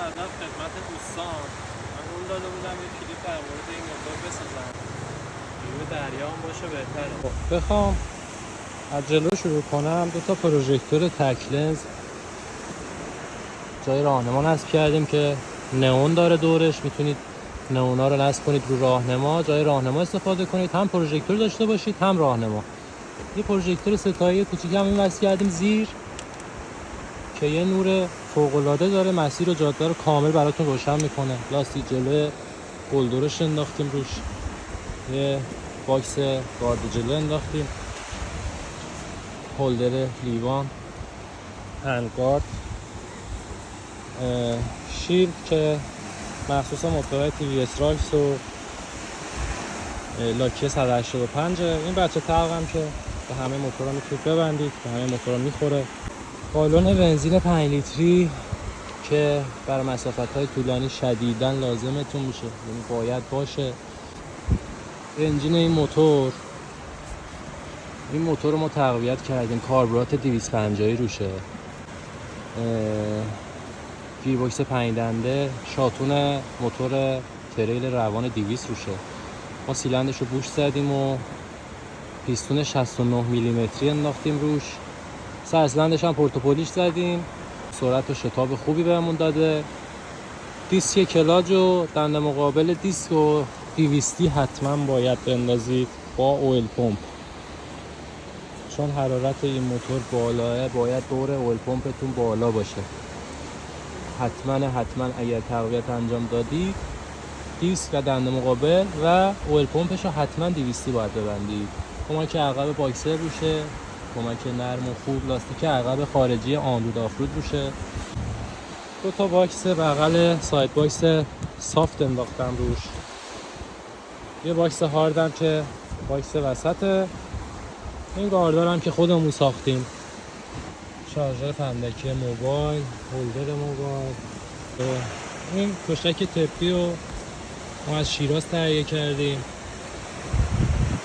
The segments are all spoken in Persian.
ادب خدمت دوستان. من قول داده بودم یه کلیپ در مورد این موتور بسازم. روی دریا هم باشه بهتره. بخوام از جلو شروع کنم، 2 تا پروژکتور تک لنز جای راهنما نصب کردیم که نئون داره دورش. میتونید نئونا رو نصب کنید رو راهنما، جای راهنما استفاده کنید، هم پروژکتور داشته باشید هم راهنما. یه پروژکتور ستایی کوچیکی هم این وصل کردیم زیر که یه نور فوق‌العاده داره، مسیر و جاده رو کامل براتون روشن میکنه. لاستیک جلوی گلدورش انداختیم روش، یه باکس گارد جلو انداختیم، هولدر لیوان، هندگارد، شیلد که مخصوص موتورهای تی وی اس رایس و لاکی 185. این بچه تلق هم که به همه موتورها میتونید ببندید، به همه موتورها میخوره. بالون بنزین 5 لیتری که برای مسافت‌های طولانی شدیداً لازمتون میشه، یعنی باید باشه. انجین این موتور رو ما تقویت کردیم، کاربرات 250 روشه، گیربکس 5 دنده، شاتون موتور تریل روان 200 روشه. ما سیلندش رو بوش زدیم و پیستون 69 میلیمتری انداختیم روش. سرسلندش هم پورتوپولیش زدیم، سرعت و شتاب خوبی بهمون داده. دیسک کلاج و دنده مقابل دیسک و 200 حتما باید بندازید با اویل پمپ، چون حرارت این موتور بالاه، باید دور اویل پمپتون بالا باشه. حتما اگر تقویت انجام دادید دیسک و دنده مقابل و اویل پمپش رو حتما 200 باید ببندید. کمک عقب باکسر روشه، کمک نرم و خوب. لاستیک عقب خارجی آنرود آفرود روشه. 2 تا باکس بغل ساید باکس سافت انداختم روش، یه باکس هاردم که باکس وسطه. این گاردار هم که خودمون ساختیم، شارژر فندکی موبایل، هولدر موبایل. این کشک تپی رو ما از شیراز تهیه کردیم،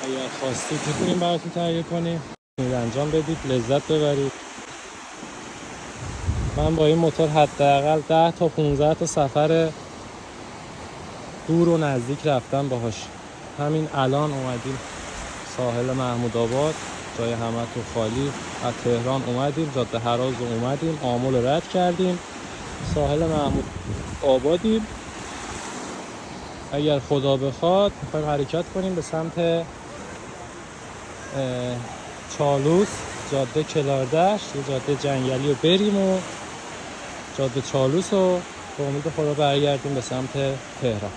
اگر خواستید میتونیم براتون تهیه کنیم، انجام بدید، لذت ببرید. من با این موتور حداقل 10 تا 15 تا سفر دور و نزدیک رفتم باهاش. همین الان اومدیم ساحل محمود آباد، جای همه تو خالی. از تهران اومدیم جاده هراز رو اومدیم، آمل رو رد کردیم، ساحل محمود آبادیم. اگر خدا بخواد میخوایم حرکت کنیم به سمت چالوس، جاده کلاردشت، یه جاده جنگلی رو بریم و جاده چالوس رو به امید خدا برگردیم به سمت تهران.